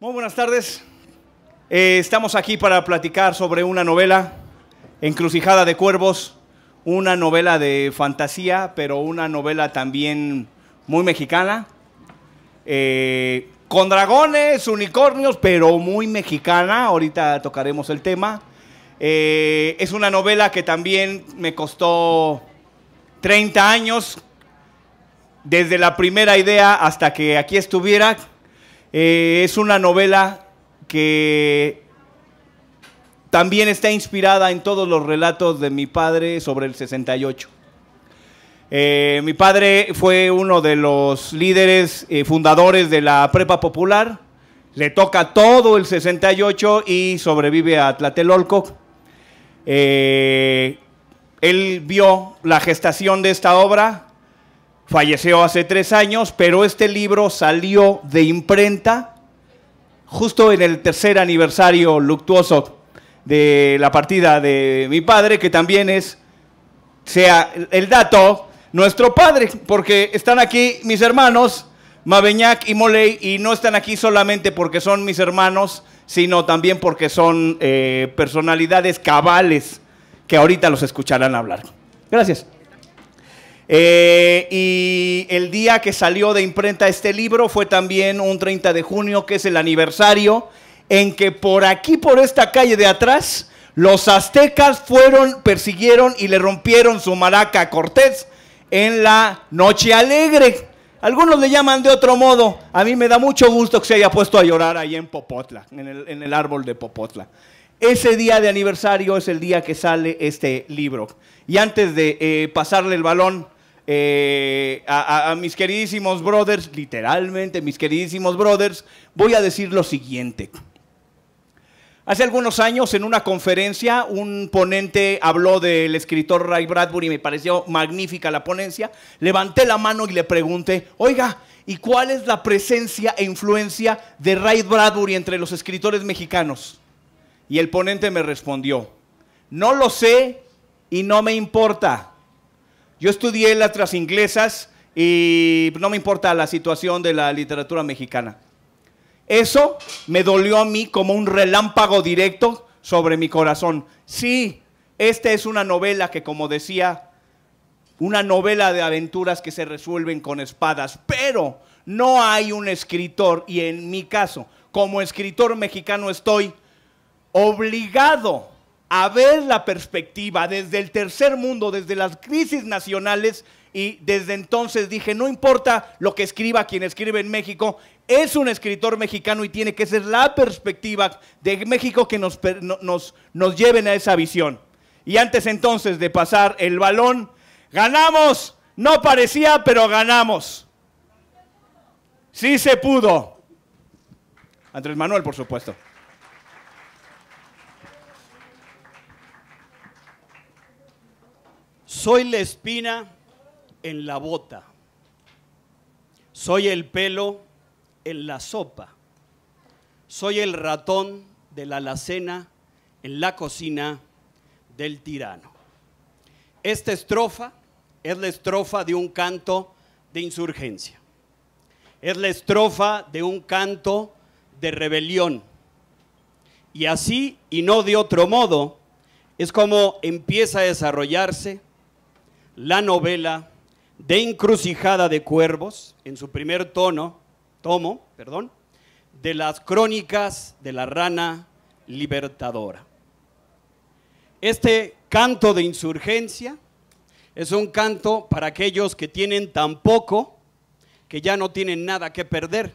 Muy buenas tardes. Estamos aquí para platicar sobre una novela, Encrucijada de Cuervos, una novela de fantasía, pero una novela también muy mexicana, con dragones, unicornios, pero muy mexicana. Ahorita tocaremos el tema. Es una novela que también me costó 30 años, desde la primera idea hasta que aquí estuviera. Es una novela que también está inspirada en todos los relatos de mi padre sobre el 68. Mi padre fue uno de los líderes fundadores de la Prepa Popular. Le toca todo el 68 y sobrevive a Tlatelolco. Él vio la gestación de esta obra. Falleció hace 3 años, pero este libro salió de imprenta justo en el 3er aniversario luctuoso de la partida de mi padre, que también es, sea el dato, nuestro padre, porque están aquí mis hermanos, Mabeñac y Moley, y no están aquí solamente porque son mis hermanos, sino también porque son personalidades cabales que ahorita los escucharán hablar. Gracias. Y el día que salió de imprenta este libro fue también un 30 de junio, que es el aniversario en que por aquí, por esta calle de atrás, los aztecas persiguieron y le rompieron su maraca a Cortés en la Noche Alegre. Algunos le llaman de otro modo. A mí me da mucho gusto que se haya puesto a llorar ahí en Popotla, en el árbol de Popotla. Ese día de aniversario es el día que sale este libro. Y antes de pasarle el balón a mis queridísimos brothers, literalmente mis queridísimos brothers, voy a decir lo siguiente. Hace algunos años, en una conferencia, un ponente habló del escritor Ray Bradbury y me pareció magnífica la ponencia. Levanté la mano y le pregunté, oiga, ¿y cuál es la presencia e influencia de Ray Bradbury entre los escritores mexicanos? Y el ponente me respondió, no lo sé y no me importa. Yo estudié letras inglesas y no me importa la situación de la literatura mexicana. Eso me dolió a mí como un relámpago directo sobre mi corazón. Sí, esta es una novela que, como decía, una novela de aventuras que se resuelven con espadas, pero no hay un escritor, y en mi caso, como escritor mexicano, estoy obligado a ver la perspectiva desde el tercer mundo, desde las crisis nacionales, y desde entonces dije, no importa lo que escriba quien escribe en México, es un escritor mexicano y tiene que ser la perspectiva de México que nos lleven a esa visión. Y antes entonces de pasar el balón, ganamos, no parecía, pero ganamos. Sí se pudo. Andrés Manuel, por supuesto. Soy la espina en la bota, soy el pelo en la sopa, soy el ratón de la alacena en la cocina del tirano. Esta estrofa es la estrofa de un canto de insurgencia, es la estrofa de un canto de rebelión, y así y no de otro modo es como empieza a desarrollarse la novela de Encrucijada de Cuervos, en su primer tomo, de las crónicas de la rana libertadora. Este canto de insurgencia es un canto para aquellos que tienen tan poco que ya no tienen nada que perder.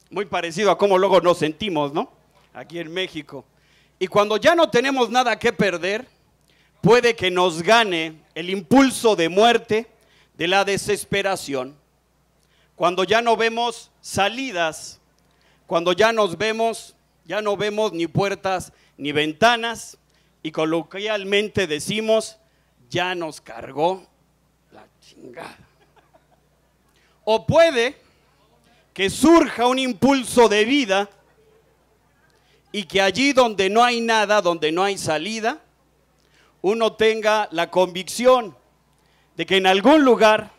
Muy parecido a cómo luego nos sentimos, ¿no? Aquí en México. Y cuando ya no tenemos nada que perder, puede que nos gane el impulso de muerte de la desesperación. Cuando ya no vemos salidas, cuando ya no vemos ni puertas ni ventanas, y coloquialmente decimos, ya nos cargó la chingada. O puede que surja un impulso de vida y que allí donde no hay nada, donde no hay salida, uno tenga la convicción de que en algún lugar,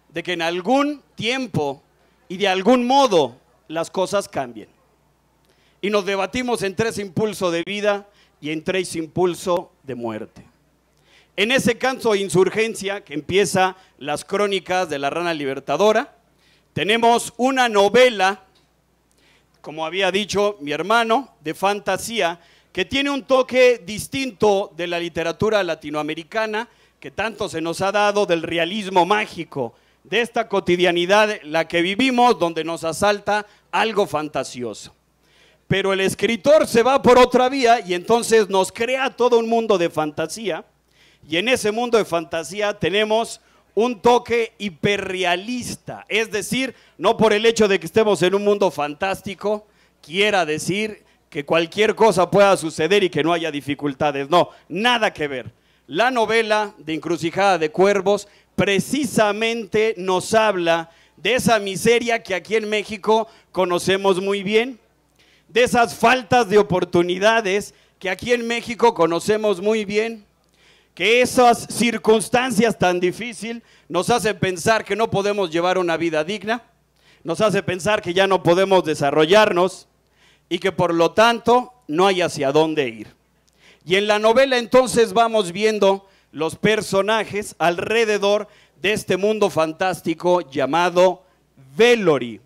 de que en algún tiempo y de algún modo las cosas cambian. Y nos debatimos entre ese impulso de vida y entre ese impulso de muerte. En ese canto de insurgencia que empieza las crónicas de la Rana Libertadora, tenemos una novela, como había dicho mi hermano, de fantasía, que tiene un toque distinto de la literatura latinoamericana, que tanto se nos ha dado, del realismo mágico, de esta cotidianidad en la que vivimos, donde nos asalta algo fantasioso. Pero el escritor se va por otra vía y entonces nos crea todo un mundo de fantasía, y en ese mundo de fantasía tenemos un toque hiperrealista, es decir, no por el hecho de que estemos en un mundo fantástico, quiera decir que cualquier cosa pueda suceder y que no haya dificultades, no, nada que ver. La novela de Encrucijada de Cuervos precisamente nos habla de esa miseria que aquí en México conocemos muy bien, de esas faltas de oportunidades que aquí en México conocemos muy bien, que esas circunstancias tan difíciles nos hacen pensar que no podemos llevar una vida digna, nos hace pensar que ya no podemos desarrollarnos y que por lo tanto no hay hacia dónde ir. Y en la novela entonces vamos viendo los personajes alrededor de este mundo fantástico llamado Velory.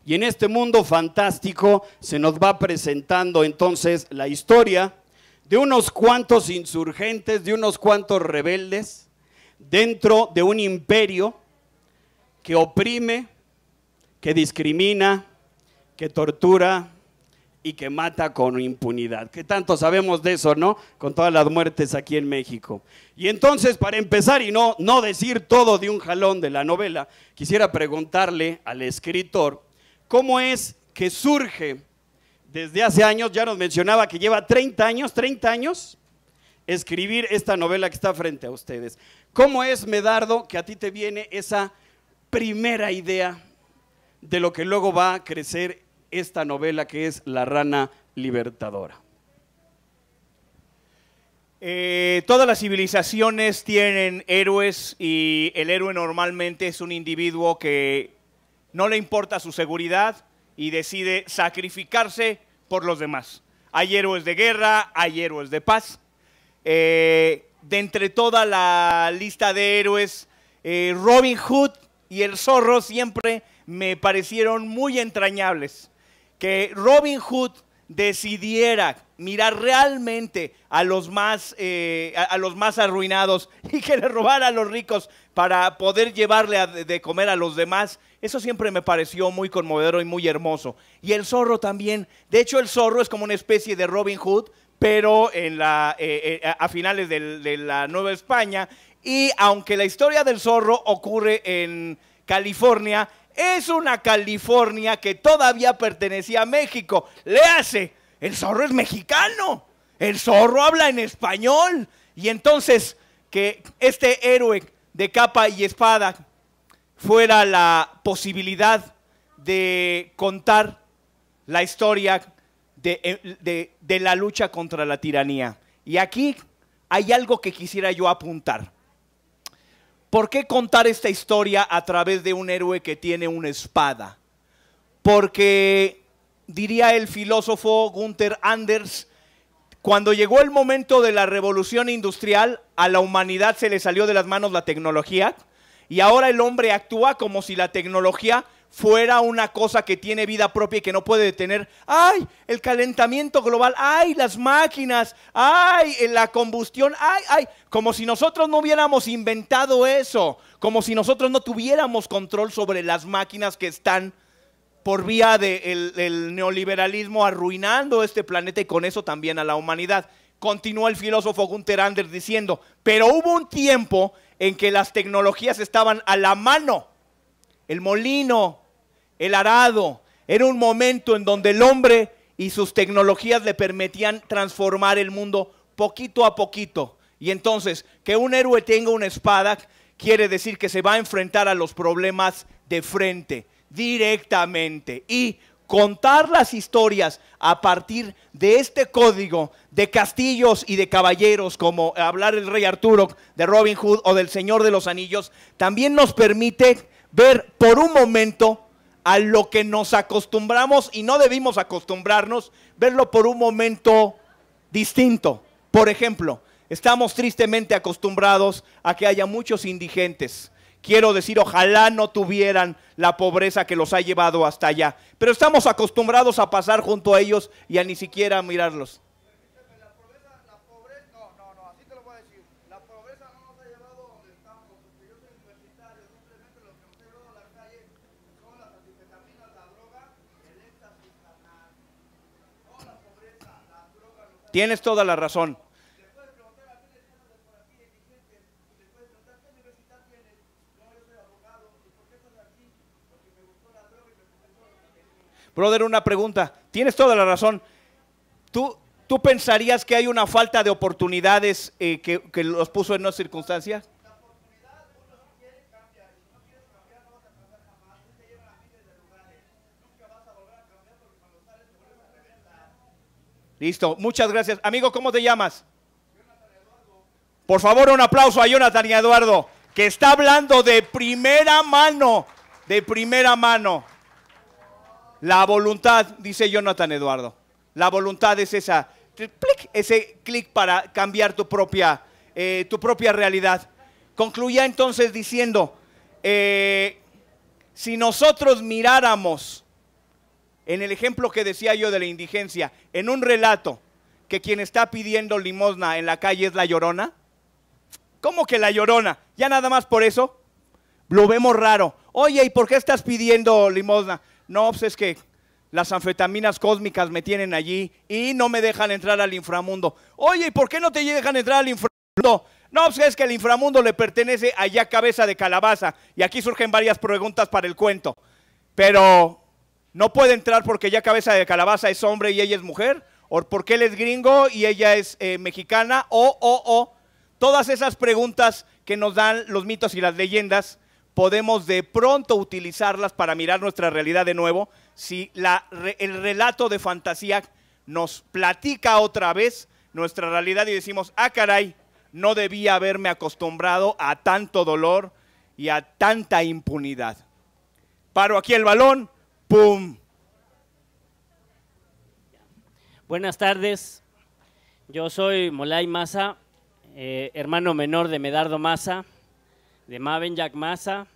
Y en este mundo fantástico se nos va presentando entonces la historia de unos cuantos insurgentes, de unos cuantos rebeldes, dentro de un imperio que oprime, que discrimina, que tortura y que mata con impunidad. Que tanto sabemos de eso, ¿no? Con todas las muertes aquí en México. Y entonces, para empezar y no decir todo de un jalón de la novela, quisiera preguntarle al escritor cómo es que surge desde hace años, ya nos mencionaba que lleva 30 años escribir esta novela que está frente a ustedes. ¿Cómo es, Medardo, que a ti te viene esa primera idea de lo que luego va a crecer esta novela que es La Rana Libertadora? Todas las civilizaciones tienen héroes y el héroe normalmente es un individuo que no le importa su seguridad y decide sacrificarse por los demás. Hay héroes de guerra, hay héroes de paz. De entre toda la lista de héroes, Robin Hood y el zorro siempre me parecieron muy entrañables. Que Robin Hood decidiera mirar realmente a los más arruinados y que le robara a los ricos para poder llevarle de comer a los demás, eso siempre me pareció muy conmovedor y muy hermoso. Y el zorro también. De hecho, el zorro es como una especie de Robin Hood, pero a finales de la Nueva España. Y aunque la historia del zorro ocurre en California, es una California que todavía pertenecía a México. Le hace, el zorro es mexicano, el zorro habla en español. Y entonces que este héroe de capa y espada fuera la posibilidad de contar la historia de la lucha contra la tiranía. Y aquí hay algo que quisiera yo apuntar. ¿Por qué contar esta historia a través de un héroe que tiene una espada? Porque, diría el filósofo Gunther Anders, cuando llegó el momento de la revolución industrial, a la humanidad se le salió de las manos la tecnología y ahora el hombre actúa como si la tecnología fuera una cosa que tiene vida propia y que no puede detener. ¡Ay! El calentamiento global. ¡Ay! Las máquinas. ¡Ay! La combustión. ¡Ay! ¡Ay! Como si nosotros no hubiéramos inventado eso. Como si nosotros no tuviéramos control sobre las máquinas que están por vía del neoliberalismo arruinando este planeta y con eso también a la humanidad. Continúa el filósofo Gunther Anders diciendo, pero hubo un tiempo en que las tecnologías estaban a la mano. El molino, el arado, era un momento en donde el hombre y sus tecnologías le permitían transformar el mundo poquito a poquito. Y entonces, que un héroe tenga una espada quiere decir que se va a enfrentar a los problemas de frente, directamente. Y contar las historias a partir de este código de castillos y de caballeros, como hablar el Rey Arturo, de Robin Hood o del Señor de los Anillos, también nos permite ver por un momento a lo que nos acostumbramos y no debimos acostumbrarnos, verlo por un momento distinto. Por ejemplo, estamos tristemente acostumbrados a que haya muchos indigentes. Quiero decir, ojalá no tuvieran la pobreza que los ha llevado hasta allá. Pero estamos acostumbrados a pasar junto a ellos y a ni siquiera mirarlos. Así te lo voy a decir. La pobreza no nos ha llevado donde estamos, porque yo soy universitario, simplemente lo que nos ha llevado a la calle son las anfetaminas, la droga, el éxtasis carnal. No la pobreza, la droga. Tienes toda la razón. Brother, una pregunta. Tienes toda la razón. ¿Tú pensarías que hay una falta de oportunidades que los puso en una circunstancia? La oportunidad, uno si quiere cambiar, y si no quieres cambiar no vas a cambiar jamás. Te llevan a miles de lugares. Nunca vas a volver a cambiar porque cuando sales te vuelves a reventar. Listo, muchas gracias. Amigo, ¿cómo te llamas? Por favor, un aplauso a Jonathan y a Eduardo, que está hablando de primera mano, de primera mano. La voluntad, dice Jonathan Eduardo, la voluntad es esa, ese clic para cambiar tu propia realidad. Concluía entonces diciendo, si nosotros miráramos en el ejemplo que decía yo de la indigencia, en un relato, que quien está pidiendo limosna en la calle es la Llorona, ¿cómo que la Llorona? Ya nada más por eso, lo vemos raro. Oye, ¿y por qué estás pidiendo limosna? No, pues es que las anfetaminas cósmicas me tienen allí y no me dejan entrar al inframundo. Oye, ¿y por qué no te dejan entrar al inframundo? No, pues es que el inframundo le pertenece a ya Cabeza de Calabaza. Y aquí surgen varias preguntas para el cuento. Pero no puede entrar porque ya Cabeza de Calabaza es hombre y ella es mujer. O porque él es gringo y ella es mexicana. O todas esas preguntas que nos dan los mitos y las leyendas, podemos de pronto utilizarlas para mirar nuestra realidad de nuevo. Si el relato de fantasía nos platica otra vez nuestra realidad y decimos, ah caray, no debía haberme acostumbrado a tanto dolor y a tanta impunidad. Paro aquí el balón, ¡pum! Buenas tardes, yo soy Molay Maza, hermano menor de Medardo Maza, de Maven Jack Maza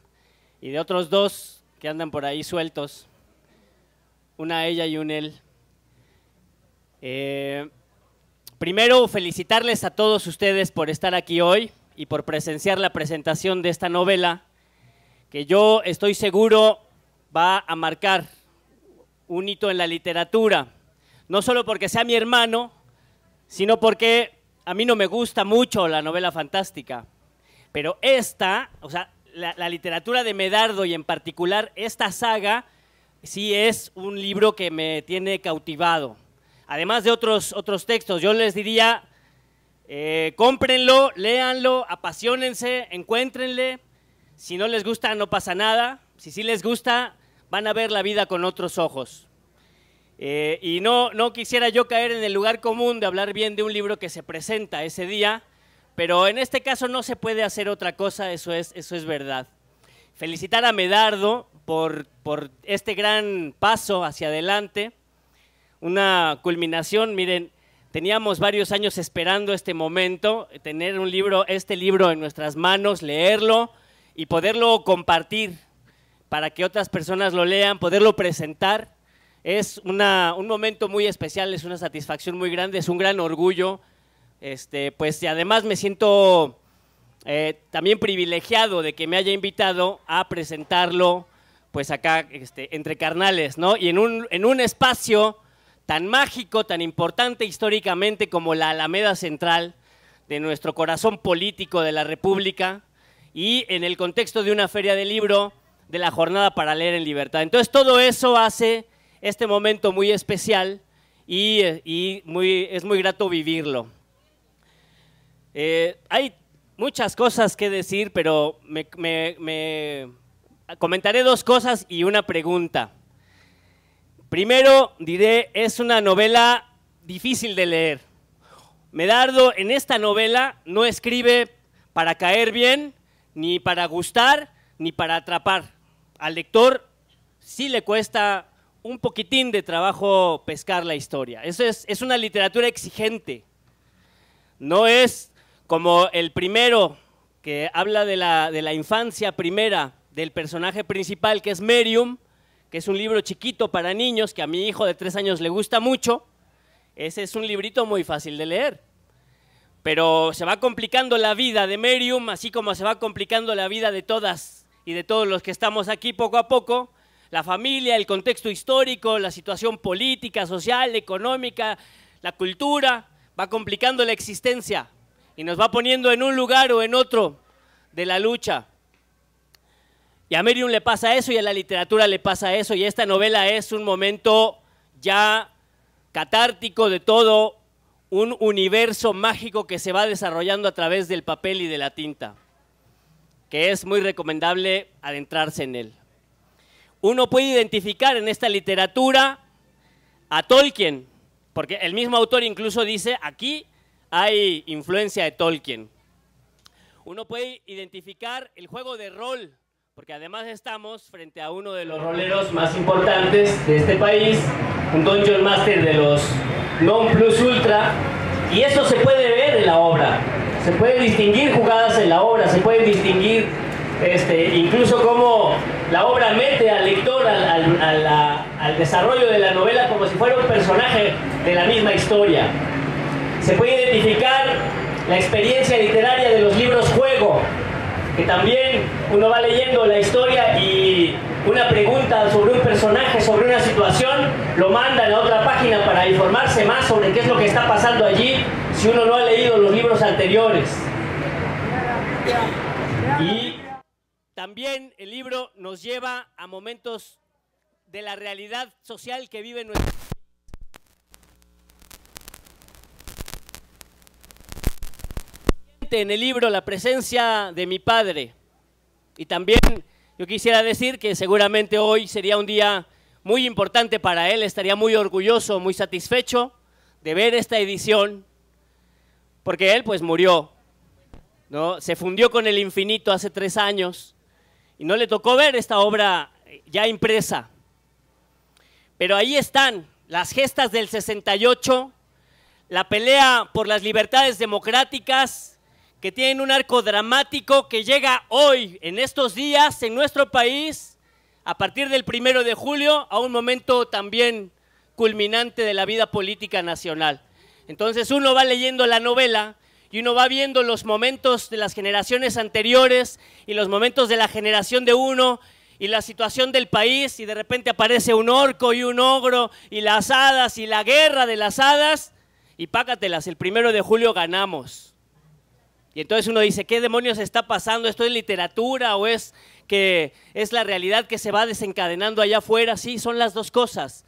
y de otros dos que andan por ahí sueltos, una ella y un él. Primero, felicitarles a todos ustedes por estar aquí hoy y por presenciar la presentación de esta novela que yo estoy seguro va a marcar un hito en la literatura, no solo porque sea mi hermano, sino porque a mí no me gusta mucho la novela fantástica. Pero esta, o sea, la literatura de Medardo y en particular esta saga, sí es un libro que me tiene cautivado. Además de otros textos, yo les diría, cómprenlo, léanlo, apasionense, encuéntrenle. Si no les gusta, no pasa nada. Si sí les gusta, van a ver la vida con otros ojos. Y no quisiera yo caer en el lugar común de hablar bien de un libro que se presenta ese día, pero en este caso no se puede hacer otra cosa, eso es verdad. Felicitar a Medardo por este gran paso hacia adelante, una culminación. Miren, teníamos varios años esperando este momento, tener este libro en nuestras manos, leerlo y poderlo compartir para que otras personas lo lean, poderlo presentar. Es un momento muy especial, es una satisfacción muy grande, es un gran orgullo. Pues y además me siento también privilegiado de que me haya invitado a presentarlo pues acá entre carnales, ¿no? Y en un espacio tan mágico, tan importante históricamente como la Alameda Central de nuestro corazón político de la República y en el contexto de una feria de libro de la Jornada para Leer en Libertad. Entonces todo eso hace este momento muy especial y es muy grato vivirlo. Hay muchas cosas que decir, pero me comentaré dos cosas y una pregunta. Primero diré, es una novela difícil de leer. Medardo en esta novela no escribe para caer bien, ni para gustar, ni para atrapar al lector sí le cuesta un poquitín de trabajo pescar la historia. Eso es una literatura exigente. No es como el primero que habla de la infancia primera del personaje principal, que es Merium, que es un libro chiquito para niños, que a mi hijo de 3 años le gusta mucho. Ese es un librito muy fácil de leer. Pero se va complicando la vida de Merium, así como se va complicando la vida de todas y de todos los que estamos aquí poco a poco. La familia, el contexto histórico, la situación política, social, económica, la cultura, va complicando la existencia y nos va poniendo en un lugar o en otro de la lucha. Y a Merium le pasa eso y a la literatura le pasa eso, y esta novela es un momento ya catártico de todo un universo mágico que se va desarrollando a través del papel y de la tinta, que es muy recomendable adentrarse en él. Uno puede identificar en esta literatura a Tolkien, porque el mismo autor incluso dice, aquí hay influencia de Tolkien. Uno puede identificar el juego de rol, porque además estamos frente a uno de los roleros más importantes de este país, un Dungeon Master de los non plus ultra, y eso se puede ver en la obra. Se pueden distinguir jugadas en la obra, se pueden distinguir incluso cómo la obra mete al lector al desarrollo de la novela como si fuera un personaje de la misma historia. Se puede identificar la experiencia literaria de los libros juego, que también uno va leyendo la historia y una pregunta sobre un personaje, sobre una situación, lo mandan a otra página para informarse más sobre qué es lo que está pasando allí, si uno no ha leído los libros anteriores. Y también el libro nos lleva a momentos de la realidad social que vive nuestro país. En el libro la presencia de mi padre, y también yo quisiera decir que seguramente hoy sería un día muy importante para él, estaría muy orgulloso, muy satisfecho de ver esta edición, porque él pues murió, ¿no? Se fundió con el infinito hace 3 años y no le tocó ver esta obra ya impresa. Pero ahí están las gestas del 68, la pelea por las libertades democráticas, que tienen un arco dramático que llega hoy, en estos días, en nuestro país, a partir del 1 de julio, a un momento también culminante de la vida política nacional. Entonces uno va leyendo la novela y uno va viendo los momentos de las generaciones anteriores y los momentos de la generación de uno y la situación del país, y de repente aparece un orco y un ogro y las hadas y la guerra de las hadas, y pácatelas, el 1 de julio ganamos. Y entonces uno dice, ¿qué demonios está pasando? ¿Esto es literatura o es que es la realidad que se va desencadenando allá afuera? Sí, son las dos cosas.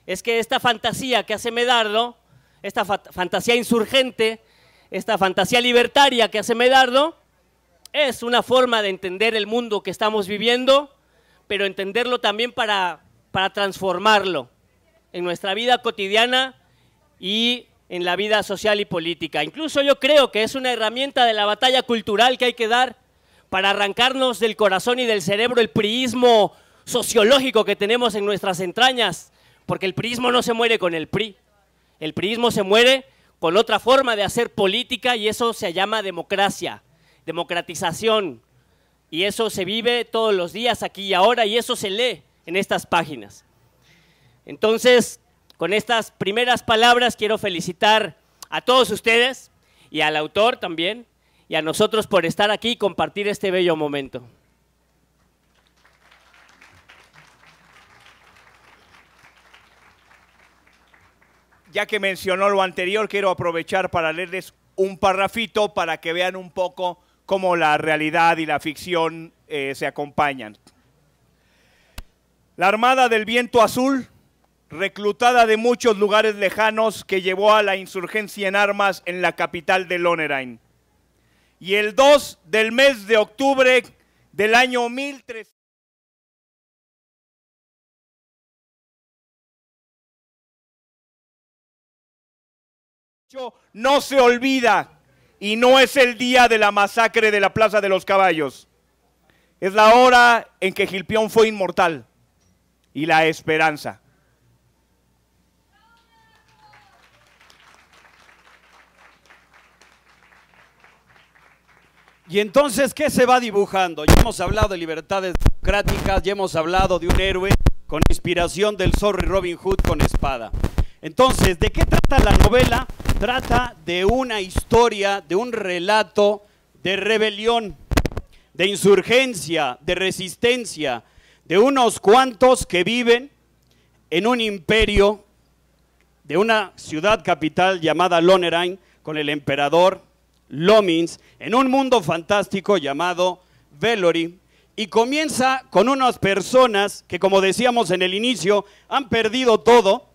Es que esta fantasía que hace Medardo, esta fantasía insurgente, esta fantasía libertaria que hace Medardo, es una forma de entender el mundo que estamos viviendo, pero entenderlo también para transformarlo en nuestra vida cotidiana y en la vida social y política. Incluso yo creo que es una herramienta de la batalla cultural que hay que dar para arrancarnos del corazón y del cerebro el priismo sociológico que tenemos en nuestras entrañas, porque el priismo no se muere con el PRI, el priismo se muere con otra forma de hacer política, y eso se llama democracia, democratización, y eso se vive todos los días aquí y ahora, y eso se lee en estas páginas. Entonces, con estas primeras palabras quiero felicitar a todos ustedes y al autor también y a nosotros por estar aquí y compartir este bello momento. Ya que mencionó lo anterior, quiero aprovechar para leerles un parrafito para que vean un poco cómo la realidad y la ficción se acompañan. La Armada del Viento Azul, reclutada de muchos lugares lejanos, que llevó a la insurgencia en armas en la capital de Lorraine. Y el 2 del mes de octubre del año 1300. No se olvida, y no es el día de la masacre de la Plaza de los Caballos. Es la hora en que Gilpión fue inmortal. y la esperanza. Y entonces, ¿qué se va dibujando? Ya hemos hablado de libertades democráticas, ya hemos hablado de un héroe con inspiración del Zorro y Robin Hood con espada. Entonces, ¿de qué trata la novela? Trata de una historia, de un relato de rebelión, de insurgencia, de resistencia, de unos cuantos que viven en un imperio de una ciudad capital llamada Lonerheim, con el emperador Lomins, en un mundo fantástico llamado Velory, y comienza con unas personas que, como decíamos en el inicio, han perdido todo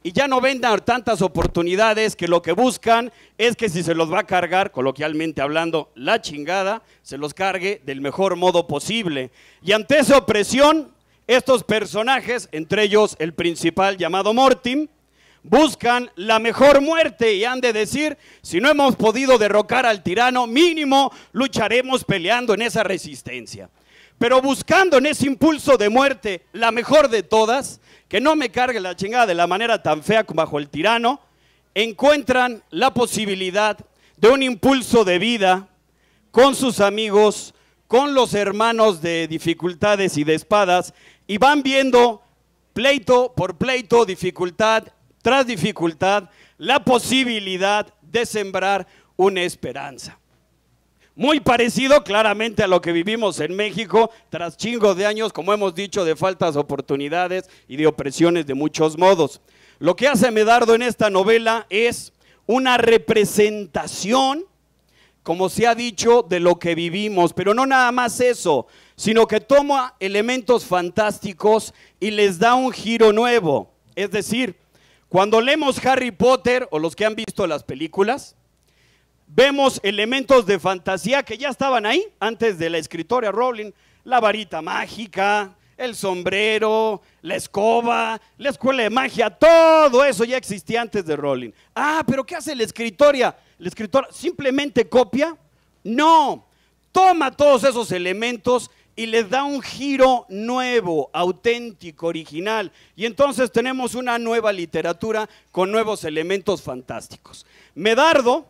y ya no ven tantas oportunidades, que lo que buscan es que si se los va a cargar, coloquialmente hablando, la chingada, se los cargue del mejor modo posible. Y ante esa opresión, estos personajes, entre ellos el principal llamado Mortim, buscan la mejor muerte y han de decir, si no hemos podido derrocar al tirano, mínimo lucharemos peleando en esa resistencia. Pero buscando en ese impulso de muerte la mejor de todas, que no me cargue la chingada de la manera tan fea como bajo el tirano, encuentran la posibilidad de un impulso de vida con sus amigos, con los hermanos de dificultades y de espadas, y van viendo pleito por pleito, dificultad tras dificultad, la posibilidad de sembrar una esperanza. Muy parecido claramente a lo que vivimos en México tras chingos de años, como hemos dicho, de faltas de oportunidades y de opresiones de muchos modos. Lo que hace Medardo en esta novela es una representación, como se ha dicho, de lo que vivimos, pero no nada más eso, sino que toma elementos fantásticos y les da un giro nuevo. Es decir, cuando leemos Harry Potter o los que han visto las películas, vemos elementos de fantasía que ya estaban ahí antes de la escritora Rowling. La varita mágica, el sombrero, la escoba, la escuela de magia, todo eso ya existía antes de Rowling. Ah, pero ¿qué hace la escritora? ¿La escritora simplemente copia? No, toma todos esos elementos y les da un giro nuevo, auténtico, original. Y entonces tenemos una nueva literatura con nuevos elementos fantásticos. Medardo,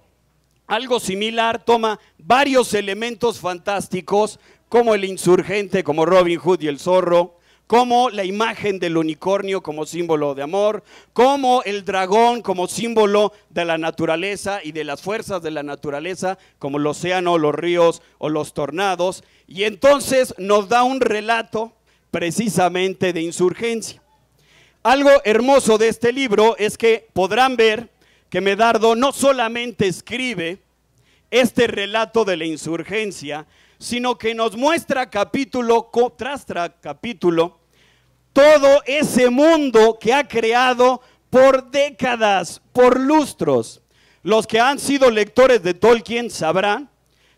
algo similar, toma varios elementos fantásticos, como el insurgente, como Robin Hood y el zorro, como la imagen del unicornio como símbolo de amor, como el dragón como símbolo de la naturaleza y de las fuerzas de la naturaleza, como el océano, los ríos o los tornados, y entonces nos da un relato precisamente de insurgencia. Algo hermoso de este libro es que podrán ver que Medardo no solamente escribe este relato de la insurgencia, sino que nos muestra capítulo tras capítulo todo ese mundo que ha creado por décadas, por lustros. Los que han sido lectores de Tolkien sabrán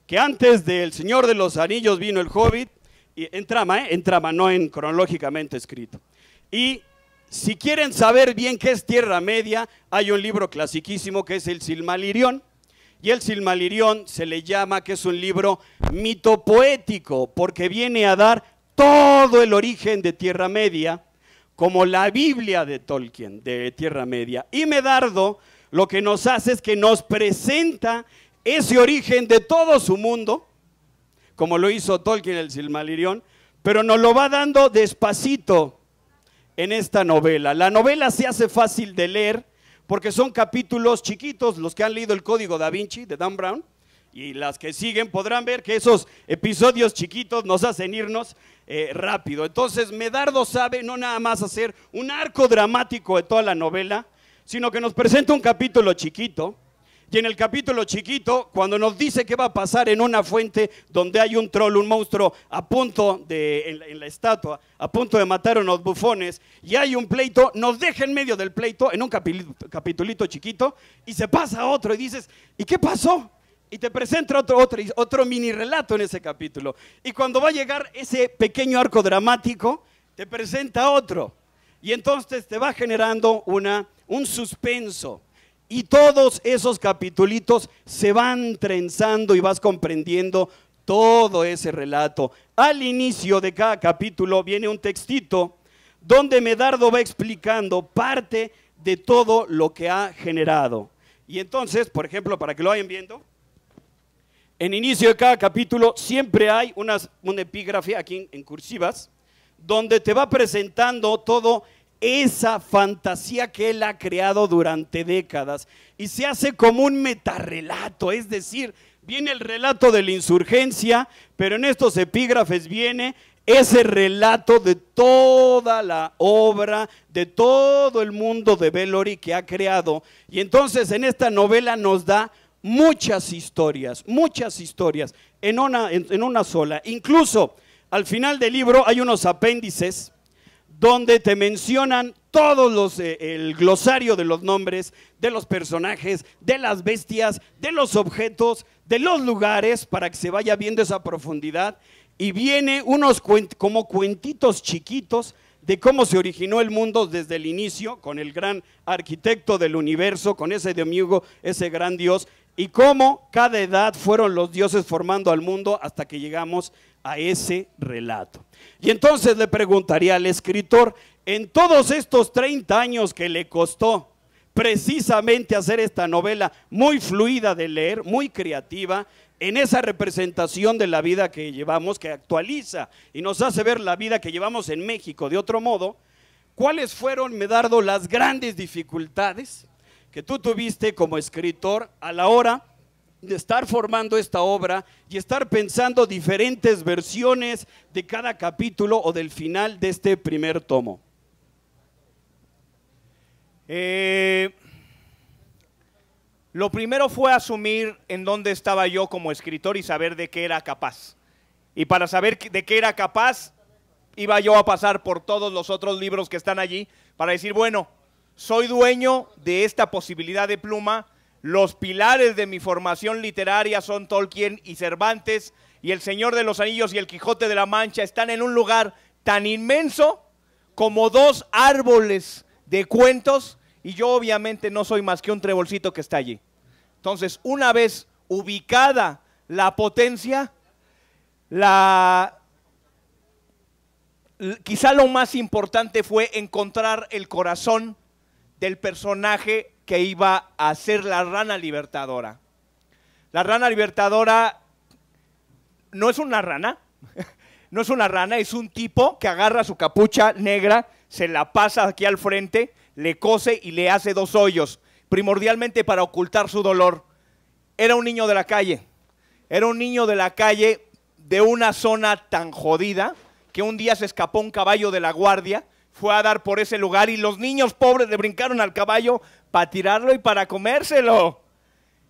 que antes del Señor de los Anillos vino el Hobbit, y en trama, no en cronológicamente escrito. Y si quieren saber bien qué es Tierra Media, hay un libro clasiquísimo que es el Silmarillion. Y el Silmarillion se le llama que es un libro mitopoético, porque viene a dar todo el origen de Tierra Media, como la Biblia de Tolkien, de Tierra Media. Y Medardo lo que nos hace es que nos presenta ese origen de todo su mundo, como lo hizo Tolkien en el Silmarillion, pero nos lo va dando despacito en esta novela. La novela se hace fácil de leer, porque son capítulos chiquitos. Los que han leído el Código Da Vinci de Dan Brown y las que siguen podrán ver que esos episodios chiquitos nos hacen irnos rápido. Entonces Medardo sabe no nada más hacer un arco dramático de toda la novela, sino que nos presenta un capítulo chiquito. Y en el capítulo chiquito, cuando nos dice qué va a pasar en una fuente donde hay un troll, un monstruo a punto en la estatua, a punto de matar a unos bufones, y hay un pleito, nos deja en medio del pleito, en un capitulito chiquito, y se pasa a otro, y dices, ¿y qué pasó? Y te presenta otro mini relato en ese capítulo. Y cuando va a llegar ese pequeño arco dramático, te presenta otro. Y entonces te va generando un suspenso. Y todos esos capitulitos se van trenzando y vas comprendiendo todo ese relato. Al inicio de cada capítulo viene un textito donde Medardo va explicando parte de todo lo que ha generado. Y entonces, por ejemplo, para que lo vayan viendo, en inicio de cada capítulo siempre hay una epígrafe aquí en cursivas, donde te va presentando todo esa fantasía que él ha creado durante décadas y se hace como un metarrelato, es decir, viene el relato de la insurgencia, pero en estos epígrafes viene ese relato de toda la obra, de todo el mundo de Vellory que ha creado. Y entonces en esta novela nos da muchas historias en una sola. Incluso al final del libro hay unos apéndices donde te mencionan todos el glosario de los nombres, de los personajes, de las bestias, de los objetos, de los lugares, para que se vaya viendo esa profundidad. Y viene unos como cuentitos chiquitos de cómo se originó el mundo desde el inicio, con el gran arquitecto del universo, con ese demiurgo, ese gran dios, y cómo cada edad fueron los dioses formando al mundo hasta que llegamos a ese relato. Y entonces le preguntaría al escritor, en todos estos 30 años que le costó precisamente hacer esta novela muy fluida de leer, muy creativa, en esa representación de la vida que llevamos, que actualiza y nos hace ver la vida que llevamos en México de otro modo, ¿cuáles fueron, Medardo, las grandes dificultades que tú tuviste como escritor a la hora de estar formando esta obra y estar pensando diferentes versiones de cada capítulo o del final de este primer tomo? Lo primero fue asumir en dónde estaba yo como escritor y saber de qué era capaz. Y para saber de qué era capaz, iba yo a pasar por todos los otros libros que están allí para decir, bueno, soy dueño de esta posibilidad de pluma, los pilares de mi formación literaria son Tolkien y Cervantes, y El Señor de los Anillos y El Quijote de la Mancha están en un lugar tan inmenso como 2 árboles de cuentos, y yo obviamente no soy más que un trebolcito que está allí. Entonces, una vez ubicada la potencia, quizá lo más importante fue encontrar el corazón del personaje que iba a ser la Rana Libertadora. La Rana Libertadora no es una rana, no es una rana, es un tipo que agarra su capucha negra, se la pasa aquí al frente, le cose y le hace 2 hoyos, primordialmente para ocultar su dolor. Era un niño de la calle, era un niño de la calle de una zona tan jodida que un día se escapó un caballo de la guardia, fue a dar por ese lugar y los niños pobres le brincaron al caballo para tirarlo y para comérselo.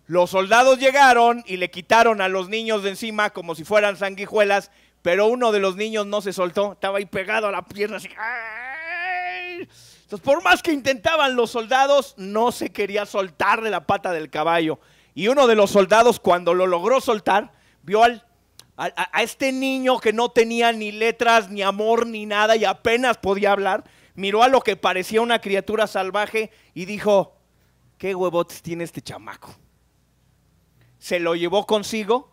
Los soldados llegaron y le quitaron a los niños de encima como si fueran sanguijuelas, pero uno de los niños no se soltó, estaba ahí pegado a la pierna así. ¡Ay! Entonces, por más que intentaban los soldados, no se quería soltar de la pata del caballo. Y uno de los soldados, cuando lo logró soltar, vio a este niño que no tenía ni letras, ni amor, ni nada, y apenas podía hablar, miró a lo que parecía una criatura salvaje y dijo, ¿qué huevotes tiene este chamaco? Se lo llevó consigo,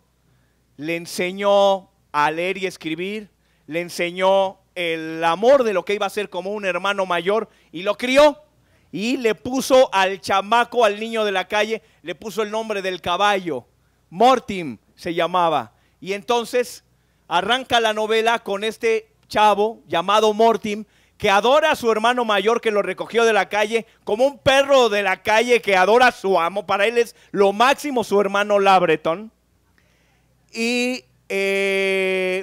le enseñó a leer y escribir, le enseñó el amor de lo que iba a ser como un hermano mayor y lo crió. Y le puso al chamaco, al niño de la calle, le puso el nombre del caballo, Mortim se llamaba. Y entonces arranca la novela con este chavo llamado Mortim, que adora a su hermano mayor que lo recogió de la calle, como un perro de la calle que adora a su amo. Para él es lo máximo su hermano Labreton. Y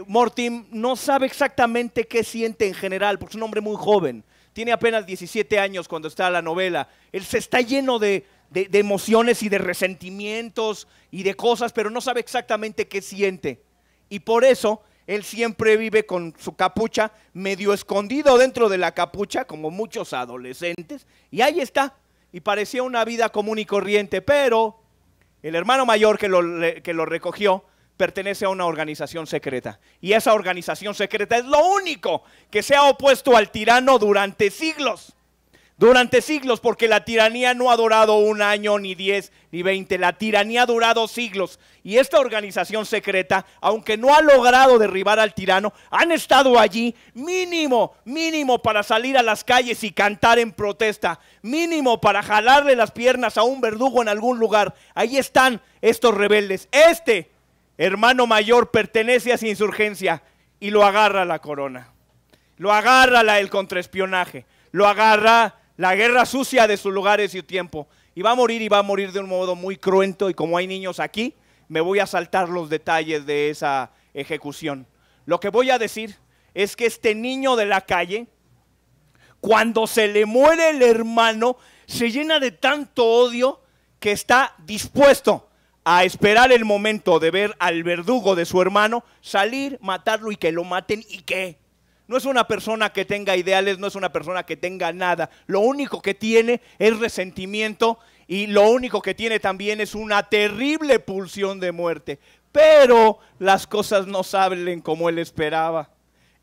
Mortim no sabe exactamente qué siente en general, porque es un hombre muy joven. Tiene apenas 17 años cuando está la novela. Él se está lleno de emociones y de resentimientos y de cosas, pero no sabe exactamente qué siente. Y por eso él siempre vive con su capucha, medio escondido dentro de la capucha, como muchos adolescentes. Y ahí está. Y parecía una vida común y corriente, pero el hermano mayor que lo recogió pertenece a una organización secreta. Y esa organización secreta es lo único que se ha opuesto al tirano durante siglos. Durante siglos, porque la tiranía no ha durado un año, ni 10, ni 20. La tiranía ha durado siglos. Y esta organización secreta, aunque no ha logrado derribar al tirano, han estado allí mínimo para salir a las calles y cantar en protesta. Mínimo para jalarle las piernas a un verdugo en algún lugar. Ahí están estos rebeldes. Este hermano mayor pertenece a esa insurgencia y lo agarra la corona. Lo agarra el contraespionaje. Lo agarra la guerra sucia de sus lugares y su tiempo. Y va a morir de un modo muy cruento. Y como hay niños aquí, me voy a saltar los detalles de esa ejecución. Lo que voy a decir es que este niño de la calle, cuando se le muere el hermano, se llena de tanto odio que está dispuesto a esperar el momento de ver al verdugo de su hermano salir, matarlo y que lo maten. ¿Y qué? No es una persona que tenga ideales, no es una persona que tenga nada. Lo único que tiene es resentimiento y lo único que tiene también es una terrible pulsión de muerte. Pero las cosas no salen como él esperaba.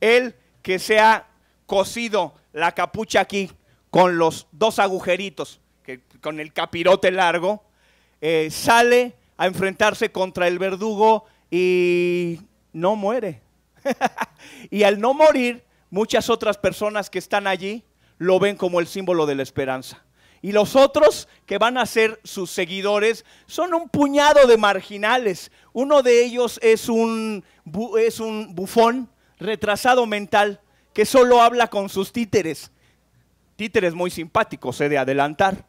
Él, que se ha cosido la capucha aquí con los 2 agujeritos, con el capirote largo, sale a enfrentarse contra el verdugo y no muere. Y al no morir, muchas otras personas que están allí lo ven como el símbolo de la esperanza. Y los otros que van a ser sus seguidores son un puñado de marginales. Uno de ellos es un bufón retrasado mental que solo habla con sus títeres. Títeres muy simpáticos, he de adelantar.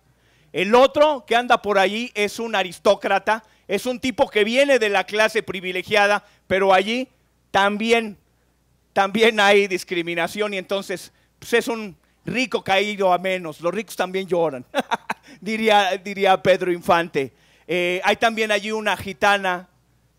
El otro que anda por allí es un aristócrata, es un tipo que viene de la clase privilegiada, pero allí también hay discriminación y entonces pues es un rico caído a menos. Los ricos también lloran, diría Pedro Infante. Hay también allí una gitana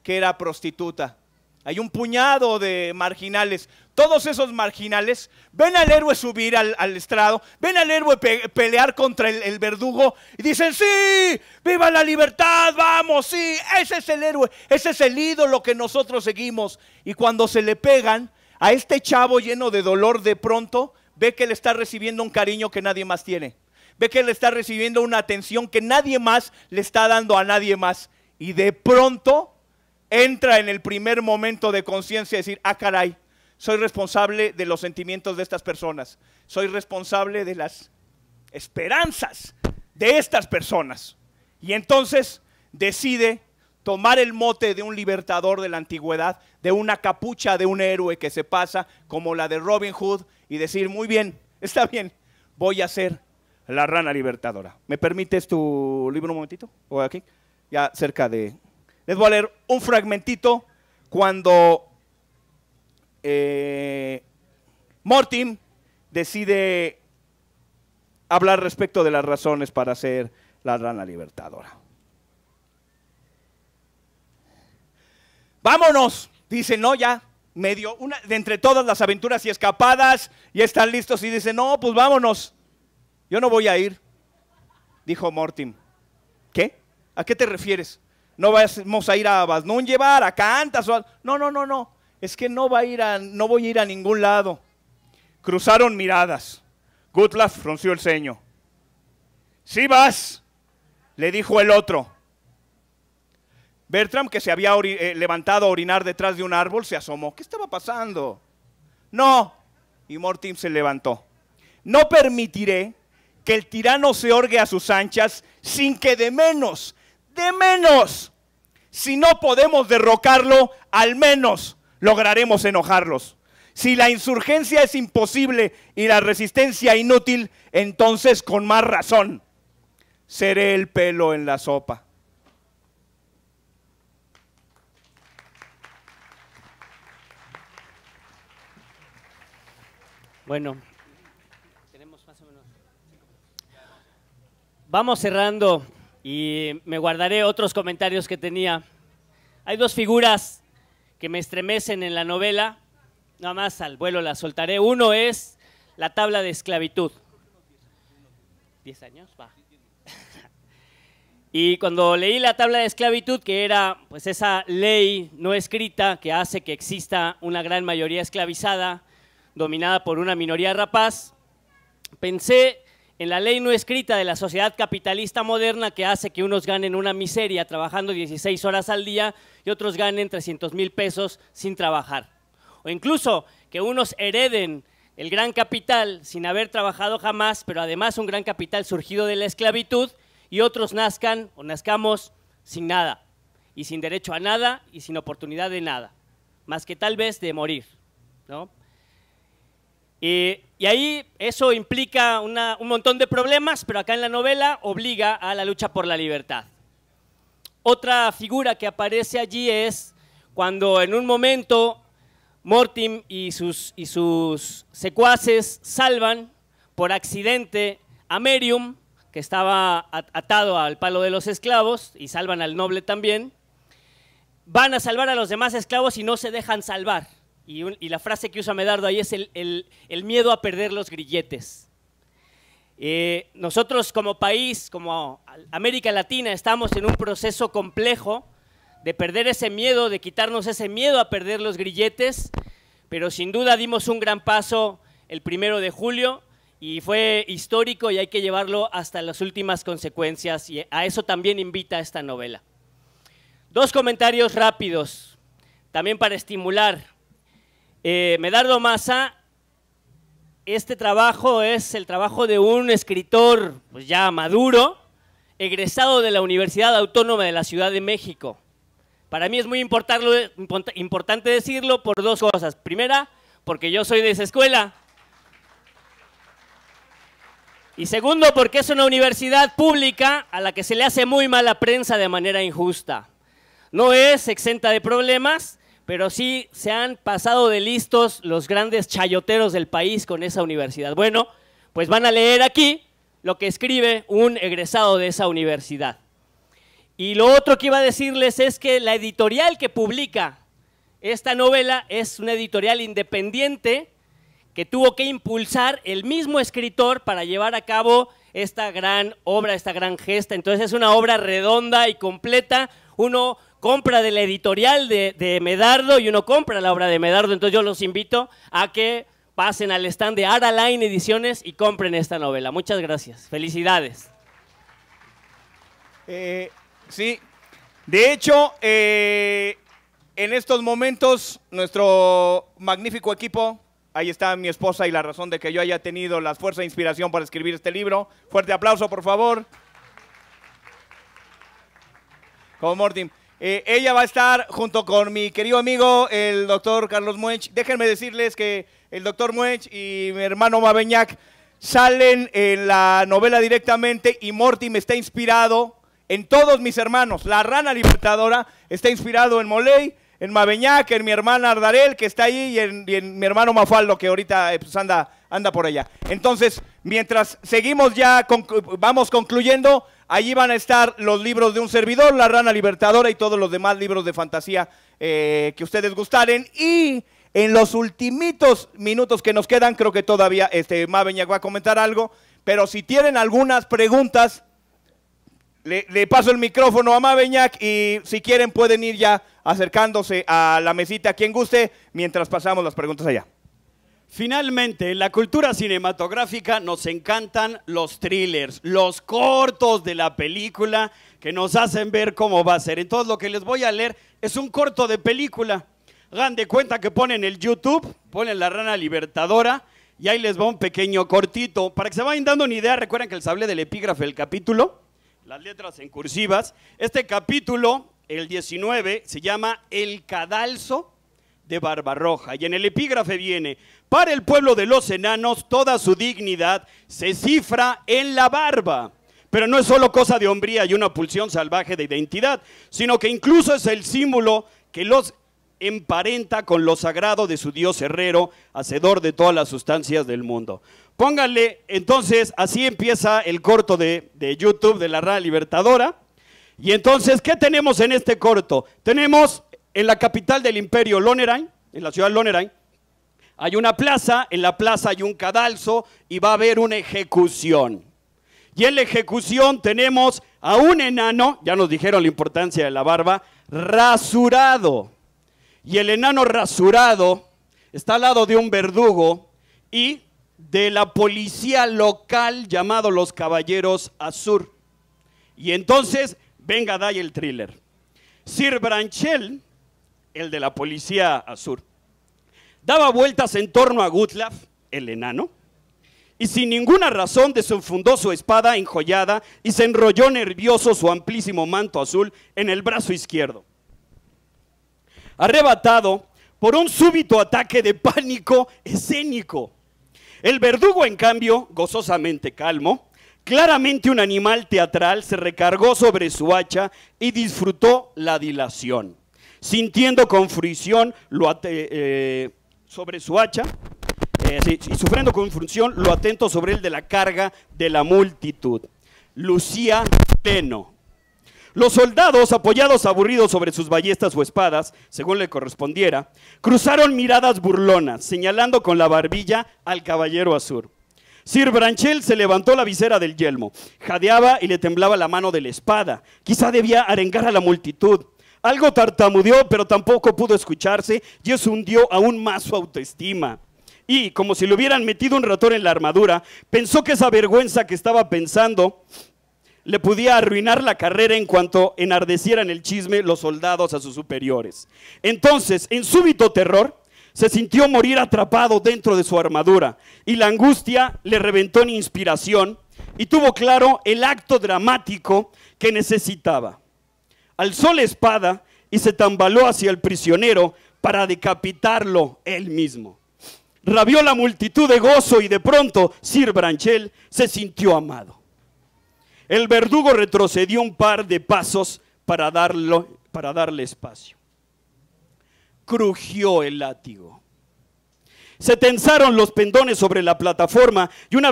que era prostituta. Hay un puñado de marginales. Todos esos marginales ven al héroe subir al estrado, ven al héroe pelear contra el verdugo y dicen, sí, viva la libertad, vamos, sí, ese es el héroe, ese es el ídolo que nosotros seguimos. Y cuando se le pegan a este chavo lleno de dolor, de pronto ve que le está recibiendo un cariño que nadie más tiene. Ve que le está recibiendo una atención que nadie más le está dando a nadie más. Y de pronto entra en el primer momento de conciencia y decir, ah, caray, soy responsable de los sentimientos de estas personas. Soy responsable de las esperanzas de estas personas. Y entonces decide tomar el mote de un libertador de la antigüedad, de una capucha de un héroe que se pasa como la de Robin Hood y decir, muy bien, está bien, voy a ser la rana libertadora. ¿Me permites tu libro un momentito? ¿O aquí? Ya cerca de... Les voy a leer un fragmentito cuando Mortim decide hablar respecto de las razones para ser la rana libertadora. Vámonos, dice, no, ya, medio, de entre todas las aventuras y escapadas, ya están listos y dice, no, pues vámonos, yo no voy a ir, dijo Mortim. ¿Qué? ¿A qué te refieres? ¿No vamos a ir a Vasnúnyevar, a Cantas? No, es que no voy a ir a ningún lado. Cruzaron miradas. Guthlaf frunció el ceño. Sí vas, le dijo el otro. Bertram, que se había levantado a orinar detrás de un árbol, se asomó. ¿Qué estaba pasando? No. Y Mortim se levantó. No permitiré que el tirano se orgue a sus anchas sin que de menos, si no podemos derrocarlo, al menos lograremos enojarlos. Si la insurgencia es imposible y la resistencia inútil, entonces con más razón seré el pelo en la sopa. Bueno, tenemos más o menos. Vamos cerrando y me guardaré otros comentarios que tenía. Hay 2 figuras que me estremecen en la novela, nada más al vuelo las soltaré. Uno es la tabla de esclavitud. 10 años, va. Y cuando leí la tabla de esclavitud, que era pues esa ley no escrita que hace que exista una gran mayoría esclavizada, dominada por una minoría rapaz, pensé en la ley no escrita de la sociedad capitalista moderna que hace que unos ganen una miseria trabajando 16 horas al día y otros ganen 300,000 pesos sin trabajar. O incluso que unos hereden el gran capital sin haber trabajado jamás, pero además un gran capital surgido de la esclavitud, y otros nazcan o nazcamos sin nada, y sin derecho a nada y sin oportunidad de nada, más que tal vez de morir, ¿no? Y ahí eso implica un montón de problemas, pero acá en la novela obliga a la lucha por la libertad. Otra figura que aparece allí es cuando en un momento Mortim y sus secuaces salvan por accidente a Merium, que estaba atado al palo de los esclavos, y salvan al noble también. Van a salvar a los demás esclavos y no se dejan salvar. Y la frase que usa Medardo ahí es el miedo a perder los grilletes. Nosotros como país, como América Latina, estamos en un proceso complejo de perder ese miedo, de quitarnos ese miedo a perder los grilletes, pero sin duda dimos un gran paso el 1 de julio y fue histórico y hay que llevarlo hasta las últimas consecuencias, y a eso también invita esta novela. 2 comentarios rápidos, también para estimular. Medardo Massa, este trabajo es el trabajo de un escritor pues ya maduro, egresado de la Universidad Autónoma de la Ciudad de México. Para mí es muy importante decirlo por 2 cosas. Primera, porque yo soy de esa escuela. Y segundo, porque es una universidad pública a la que se le hace muy mala prensa de manera injusta. No es exenta de problemas, pero sí se han pasado de listos los grandes chayoteros del país con esa universidad. Bueno, pues van a leer aquí lo que escribe un egresado de esa universidad. Y lo otro que iba a decirles es que la editorial que publica esta novela es una editorial independiente que tuvo que impulsar el mismo escritor para llevar a cabo esta gran obra, esta gran gesta. Entonces es una obra redonda y completa. Uno compra de la editorial de Medardo y uno compra la obra de Medardo. Entonces yo los invito a que pasen al stand de Araline Ediciones y compren esta novela. Muchas gracias. Felicidades. Sí, de hecho, en estos momentos, nuestro magnífico equipo, ahí está mi esposa y la razón de que yo haya tenido la fuerza e inspiración para escribir este libro. Fuerte aplauso, por favor. Como Mortim. Ella va a estar junto con mi querido amigo, el doctor Carlos Muech. Déjenme decirles que el doctor Muech y mi hermano Mabeñac salen en la novela directamente, y Mortim está inspirado en todos mis hermanos. La Rana Libertadora está inspirado en Moley, en Mabeñac, en mi hermana Ardarel, que está ahí, y en mi hermano Mafaldo, que ahorita pues, anda por allá. Entonces, mientras seguimos ya, vamos concluyendo, allí van a estar los libros de un servidor, La Rana Libertadora, y todos los demás libros de fantasía que ustedes gustaren. Y en los ultimitos minutos que nos quedan, creo que todavía Mabeñac va a comentar algo, pero si tienen algunas preguntas, le paso el micrófono a Mabeñac, y si quieren pueden ir ya acercándose a la mesita, quien guste, mientras pasamos las preguntas allá. Finalmente, en la cultura cinematográfica nos encantan los thrillers, los cortos de la película que nos hacen ver cómo va a ser. Entonces lo que les voy a leer es un corto de película. Hagan de cuenta que ponen el YouTube, ponen La Rana Libertadora, y ahí les va un pequeño cortito. Para que se vayan dando una idea, recuerden que les hablé del epígrafe del capítulo, las letras en cursivas. Este capítulo, el 19, se llama El Cadalso de Barbarroja, y en el epígrafe viene: para el pueblo de los enanos toda su dignidad se cifra en la barba, pero no es solo cosa de hombría y una pulsión salvaje de identidad, sino que incluso es el símbolo que los emparenta con lo sagrado de su dios herrero, hacedor de todas las sustancias del mundo. Pónganle, entonces, así empieza el corto de YouTube de La Rana Libertadora. Y entonces, ¿qué tenemos en este corto? Tenemos en la capital del imperio, Lonerhain, en la ciudad de Lonerhain, hay una plaza, en la plaza hay un cadalso y va a haber una ejecución. Y en la ejecución tenemos a un enano, ya nos dijeron la importancia de la barba, rasurado. Y el enano rasurado está al lado de un verdugo y de la policía local llamado los Caballeros Azur. Y entonces, venga, da el thriller. Sir Branchel, el de la policía Azur, daba vueltas en torno a Guthlaf, el enano, y sin ninguna razón desenfundó su espada enjollada y se enrolló nervioso su amplísimo manto azul en el brazo izquierdo. Arrebatado por un súbito ataque de pánico escénico. El verdugo, en cambio, gozosamente calmo, claramente un animal teatral, se recargó sobre su hacha y disfrutó la dilación, sintiendo con fruición sobre su hacha, y sufriendo con fruición lo atento sobre él de la carga de la multitud. Lucía pleno. Los soldados, apoyados aburridos sobre sus ballestas o espadas, según le correspondiera, cruzaron miradas burlonas, señalando con la barbilla al caballero Azur. Sir Branchel se levantó la visera del yelmo, jadeaba y le temblaba la mano de la espada. Quizá debía arengar a la multitud. Algo tartamudeó, pero tampoco pudo escucharse, y eso hundió aún más su autoestima. Y, como si le hubieran metido un ratón en la armadura, pensó que esa vergüenza que estaba pensando le podía arruinar la carrera en cuanto enardecieran el chisme los soldados a sus superiores. Entonces, en súbito terror, se sintió morir atrapado dentro de su armadura, y la angustia le reventó en inspiración y tuvo claro el acto dramático que necesitaba. Alzó la espada y se tambaló hacia el prisionero para decapitarlo él mismo. Rabió la multitud de gozo y de pronto Sir Branchel se sintió amado. El verdugo retrocedió un par de pasos para darle espacio. Crujió el látigo. Se tensaron los pendones sobre la plataforma y un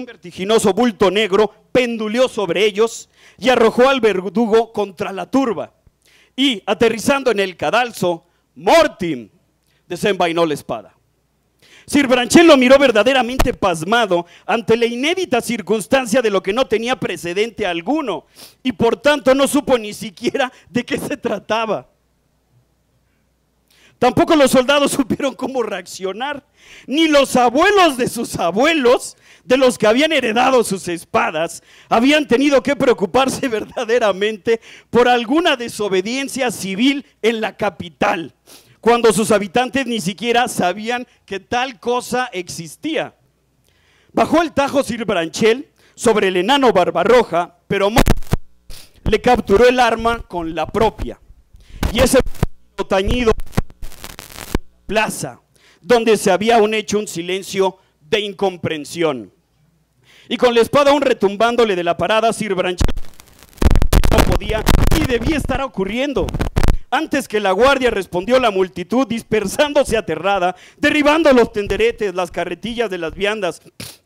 vertiginoso bulto negro penduleó sobre ellos y arrojó al verdugo contra la turba. Y, aterrizando en el cadalso, Mortin desenvainó la espada. Sir Branchel lo miró verdaderamente pasmado ante la inédita circunstancia de lo que no tenía precedente alguno, y por tanto no supo ni siquiera de qué se trataba. Tampoco los soldados supieron cómo reaccionar, ni los abuelos de sus abuelos, de los que habían heredado sus espadas, habían tenido que preocuparse verdaderamente por alguna desobediencia civil en la capital, cuando sus habitantes ni siquiera sabían que tal cosa existía. Bajó el tajo Sir Branchel sobre el enano Barbarroja, pero le capturó el arma con la propia, y ese tañido plaza, donde se había aún hecho un silencio de incomprensión. Y con la espada aún retumbándole de la parada, Sir Branchel no podía ni debía estar ocurriendo. Antes que la guardia respondió la multitud, dispersándose aterrada, derribando los tenderetes, las carretillas de las viandas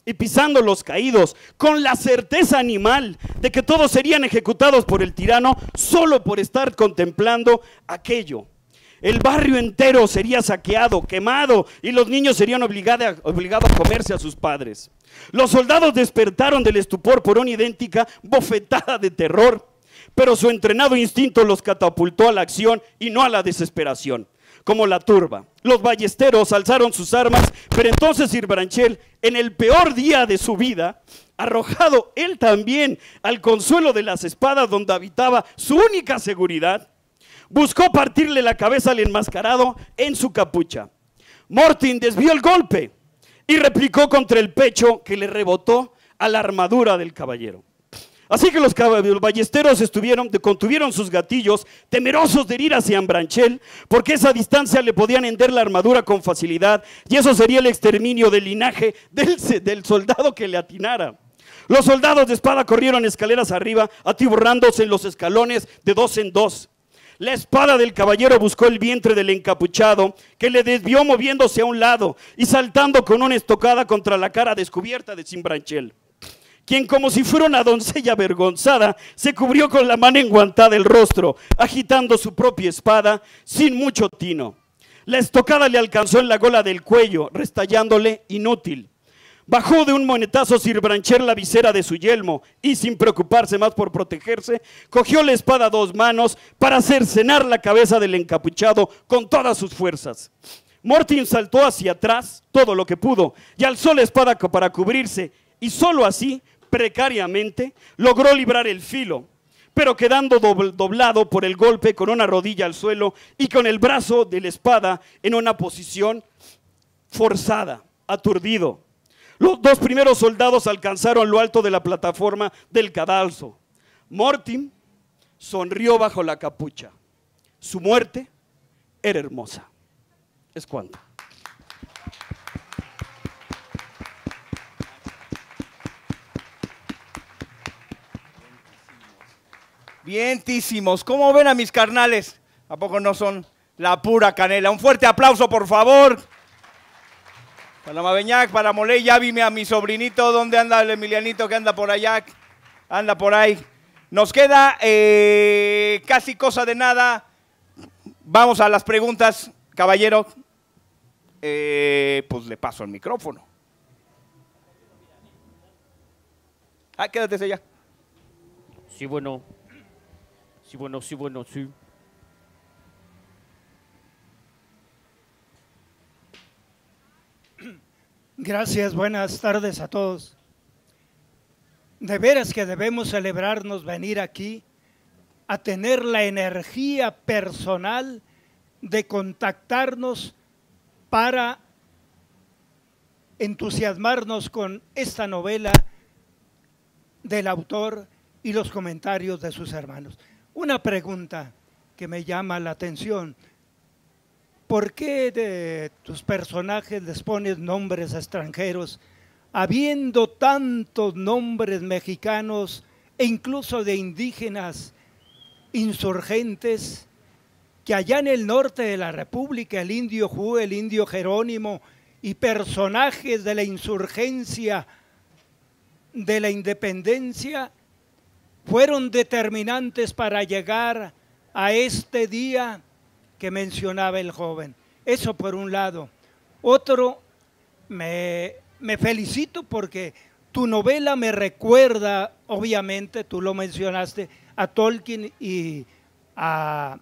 y pisando los caídos, con la certeza animal de que todos serían ejecutados por el tirano solo por estar contemplando aquello. El barrio entero sería saqueado, quemado, y los niños serían obligados a comerse a sus padres. Los soldados despertaron del estupor por una idéntica bofetada de terror, pero su entrenado instinto los catapultó a la acción y no a la desesperación. Como la turba, los ballesteros alzaron sus armas, pero entonces Sir Branchel, en el peor día de su vida, arrojado él también al consuelo de las espadas donde habitaba su única seguridad, buscó partirle la cabeza al enmascarado en su capucha. Mortin desvió el golpe y replicó contra el pecho que le rebotó a la armadura del caballero. Así que los ballesteros contuvieron sus gatillos, temerosos de herir a Sir Branchel, porque a esa distancia le podían hender la armadura con facilidad, y eso sería el exterminio del linaje del soldado que le atinara. Los soldados de espada corrieron escaleras arriba, atiborrándose en los escalones de dos en dos. La espada del caballero buscó el vientre del encapuchado, que le desvió moviéndose a un lado y saltando con una estocada contra la cara descubierta de Sir Branchel, quien, como si fuera una doncella avergonzada, se cubrió con la mano enguantada el rostro, agitando su propia espada sin mucho tino. La estocada le alcanzó en la gola del cuello, restallándole inútil. Bajó de un monetazo Sir Branchel la visera de su yelmo y, sin preocuparse más por protegerse, cogió la espada a dos manos para cercenar la cabeza del encapuchado con todas sus fuerzas. Mortin saltó hacia atrás todo lo que pudo y alzó la espada para cubrirse, y solo así, precariamente, logró librar el filo, pero quedando doblado por el golpe con una rodilla al suelo y con el brazo de la espada en una posición forzada, aturdido. Los dos primeros soldados alcanzaron lo alto de la plataforma del cadalso. Mortin sonrió bajo la capucha. Su muerte era hermosa. Es cuanto. Vientísimos. ¿Cómo ven a mis carnales? ¿A poco no son la pura canela? Un fuerte aplauso, por favor. Para Mabeñac, para Moley. Ya vi a mi sobrinito. ¿Dónde anda el Emilianito que anda por allá? Anda por ahí. Nos queda casi cosa de nada. Vamos a las preguntas, caballero. Pues le paso el micrófono. Quédate allá. Sí, bueno. Sí, bueno, sí, bueno, sí. Gracias, buenas tardes a todos. De veras que debemos celebrarnos venir aquí a tener la energía personal de contactarnos para entusiasmarnos con esta novela del autor y los comentarios de sus hermanos. Una pregunta que me llama la atención: ¿por qué de tus personajes les pones nombres extranjeros, habiendo tantos nombres mexicanos e incluso de indígenas insurgentes, que allá en el norte de la República, el indio Ju, el indio Jerónimo y personajes de la insurgencia de la independencia fueron determinantes para llegar a este día que mencionaba el joven? Eso por un lado. Otro, me felicito porque tu novela me recuerda, obviamente, tú lo mencionaste, a Tolkien y al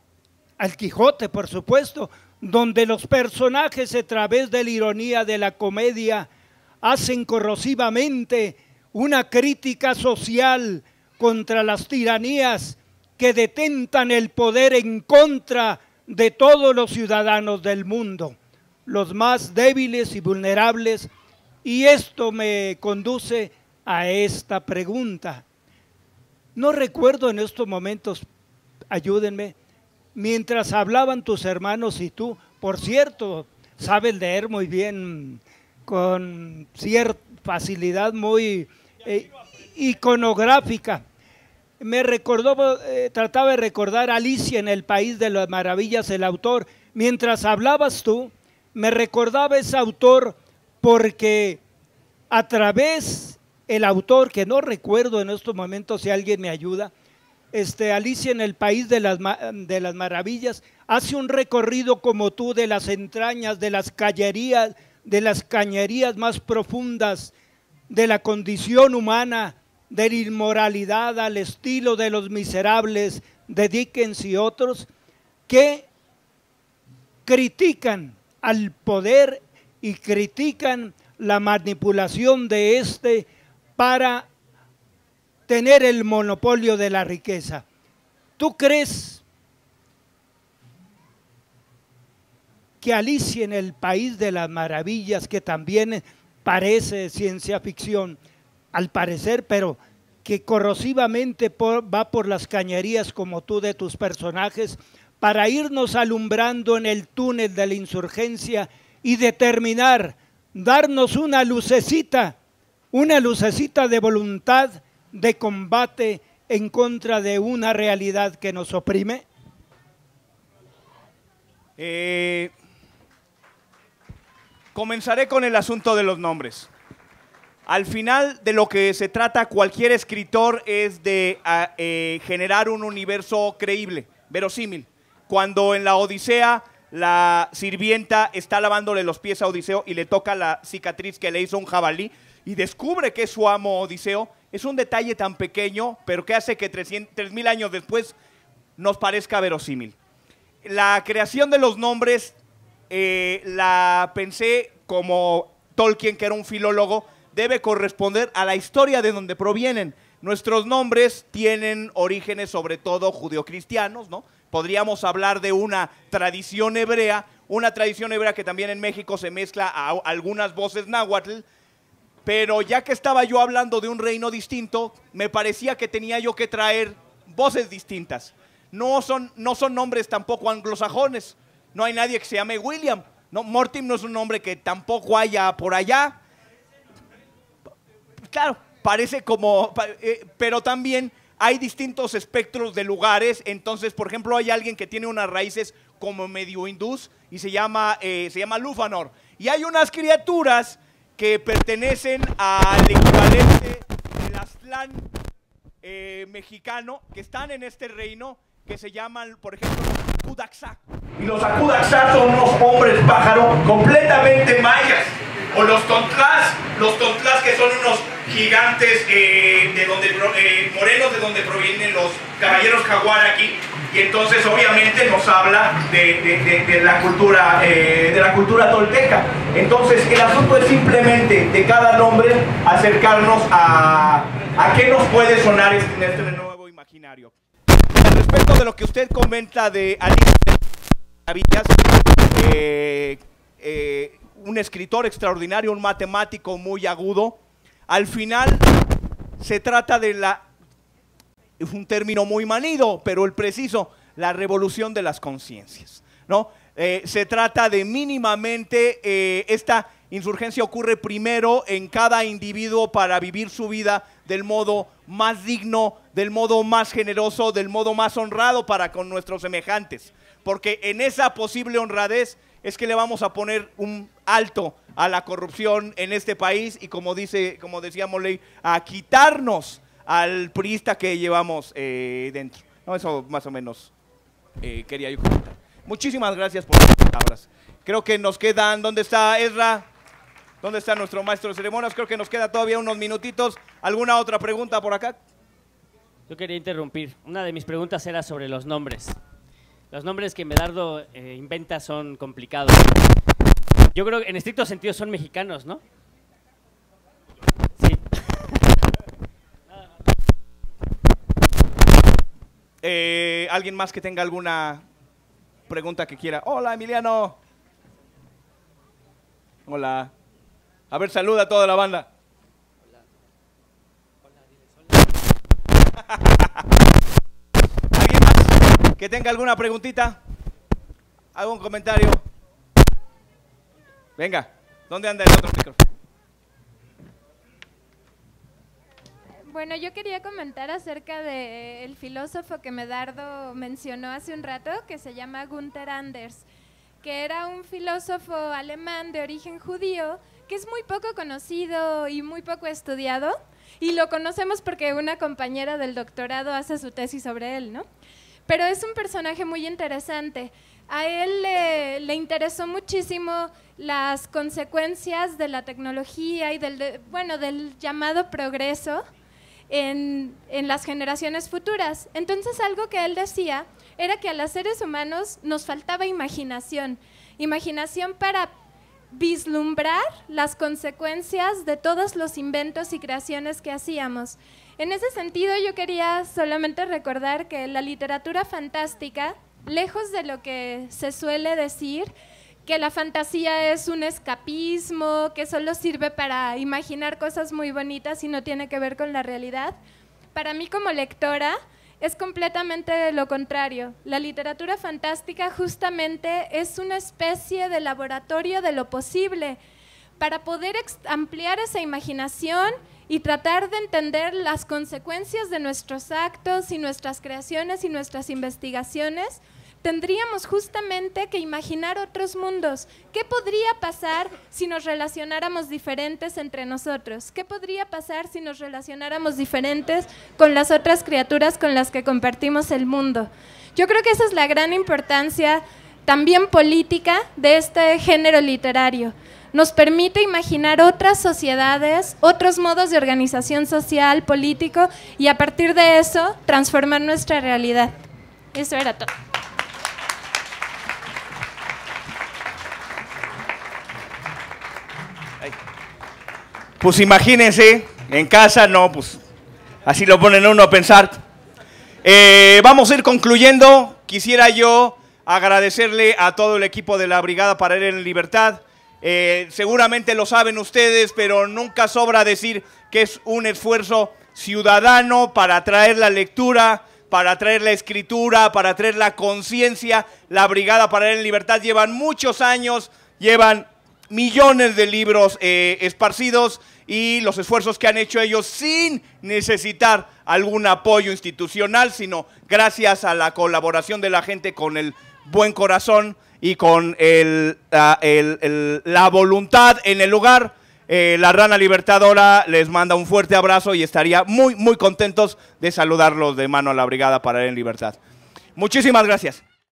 Quijote, por supuesto, donde los personajes, a través de la ironía de la comedia, hacen corrosivamente una crítica social contra las tiranías que detentan el poder en contra de todos los ciudadanos del mundo, los más débiles y vulnerables. Y esto me conduce a esta pregunta. No recuerdo en estos momentos, ayúdenme, mientras hablaban tus hermanos y tú, por cierto, sabes leer muy bien, con cierta facilidad muy iconográfica. Me recordó, trataba de recordar Alicia en el País de las Maravillas, el autor. Mientras hablabas tú, me recordaba ese autor porque a través, el autor, que no recuerdo en estos momentos, si alguien me ayuda, Alicia en el País de las Maravillas, hace un recorrido como tú de las entrañas, de las cañerías más profundas de la condición humana, de la inmoralidad al estilo de Los Miserables de Dickens y otros, que critican al poder y critican la manipulación de para tener el monopolio de la riqueza. ¿Tú crees que Alicia en el País de las Maravillas, que también parece ciencia ficción, al parecer, pero que corrosivamente va por las cañerías como tú de tus personajes, para irnos alumbrando en el túnel de la insurgencia y determinar, darnos una lucecita de voluntad de combate en contra de una realidad que nos oprime? Comenzaré con el asunto de los nombres. Al final, de lo que se trata cualquier escritor es de generar un universo creíble, verosímil. Cuando en la Odisea la sirvienta está lavándole los pies a Odiseo y le toca la cicatriz que le hizo un jabalí y descubre que es su amo Odiseo, es un detalle tan pequeño, pero que hace que 3000 años después nos parezca verosímil. La creación de los nombres la pensé como Tolkien, que era un filólogo, debe corresponder a la historia de donde provienen. Nuestros nombres tienen orígenes sobre todo judeocristianos, ¿no? Podríamos hablar de una tradición hebrea que también en México se mezcla a algunas voces náhuatl, pero ya que estaba yo hablando de un reino distinto, me parecía que tenía yo que traer voces distintas. No son nombres tampoco anglosajones, no hay nadie que se llame William, no, Mortim no es un nombre que tampoco haya por allá. Claro, parece como, pero también hay distintos espectros de lugares. Entonces, por ejemplo, hay alguien que tiene unas raíces como medio hindús y se llama Lufanor. Y hay unas criaturas que pertenecen al equivalente del Aztlán mexicano, que están en este reino, que se llaman, por ejemplo, los Akudaxá. Y los Akudaxá son unos hombres pájaro completamente mayas. O los Tontlás que son unos gigantes morenos, de donde provienen los caballeros jaguar aquí. Y entonces obviamente nos habla de la cultura tolteca. Entonces el asunto es simplemente de cada nombre acercarnos a qué nos puede sonar en este nuevo imaginario. Al respecto de lo que usted comenta de Alicia de las Maravillas, un escritor extraordinario, un matemático muy agudo, al final se trata de es un término muy manido, pero el preciso, la revolución de las conciencias, ¿no? Se trata de mínimamente, esta insurgencia ocurre primero en cada individuo para vivir su vida del modo más digno, del modo más generoso, del modo más honrado para con nuestros semejantes, porque en esa posible honradez es que le vamos a poner un alto a la corrupción en este país y como decía Moley, a quitarnos al priista que llevamos dentro. No, eso más o menos quería yo comentar. Muchísimas gracias por las palabras. Creo que nos quedan, ¿dónde está Ezra? ¿Dónde está nuestro maestro de ceremonias? Creo que nos queda todavía unos minutitos. ¿Alguna otra pregunta por acá? Yo quería interrumpir. Una de mis preguntas era sobre los nombres. Los nombres que Medardo inventa son complicados. Yo creo que en estricto sentido son mexicanos, ¿no? Sí. ¿Alguien más que tenga alguna pregunta que quiera? Hola, Emiliano. Hola. A ver, saluda a toda la banda. ¿Alguien más que tenga alguna preguntita? ¿Algún comentario? Venga, ¿dónde anda el otro micrófono? Bueno, yo quería comentar acerca del filósofo que Medardo mencionó hace un rato, que se llama Günther Anders, que era un filósofo alemán de origen judío, que es muy poco conocido y muy poco estudiado, y lo conocemos porque una compañera del doctorado hace su tesis sobre él, ¿no? Pero es un personaje muy interesante. A él le interesó muchísimo las consecuencias de la tecnología y del llamado progreso en las generaciones futuras. Entonces, algo que él decía era que a los seres humanos nos faltaba imaginación para vislumbrar las consecuencias de todos los inventos y creaciones que hacíamos. En ese sentido, yo quería solamente recordar que la literatura fantástica, lejos de lo que se suele decir, que la fantasía es un escapismo, que solo sirve para imaginar cosas muy bonitas y no tiene que ver con la realidad, para mí como lectora es completamente lo contrario. La literatura fantástica justamente es una especie de laboratorio de lo posible para poder ampliar esa imaginación y tratar de entender las consecuencias de nuestros actos y nuestras creaciones y nuestras investigaciones. Tendríamos justamente que imaginar otros mundos. ¿Qué podría pasar si nos relacionáramos diferentes entre nosotros? ¿Qué podría pasar si nos relacionáramos diferentes con las otras criaturas con las que compartimos el mundo? Yo creo que esa es la gran importancia también política de este género literario. Nos permite imaginar otras sociedades, otros modos de organización social, político, y a partir de eso transformar nuestra realidad. Eso era todo. Pues imagínense, en casa, no, pues así lo ponen uno a pensar. Vamos a ir concluyendo. Quisiera yo agradecerle a todo el equipo de la Brigada para Leer en Libertad. Seguramente lo saben ustedes, pero nunca sobra decir que es un esfuerzo ciudadano para traer la lectura, para traer la escritura, para traer la conciencia. La Brigada para Leer en Libertad llevan muchos años, llevan millones de libros esparcidos, y los esfuerzos que han hecho ellos sin necesitar algún apoyo institucional, sino gracias a la colaboración de la gente con el buen corazón y con la voluntad en el lugar. La Rana Libertadora les manda un fuerte abrazo y estaría muy contentos de saludarlos de mano a la Brigada para Leer en Libertad. Muchísimas gracias.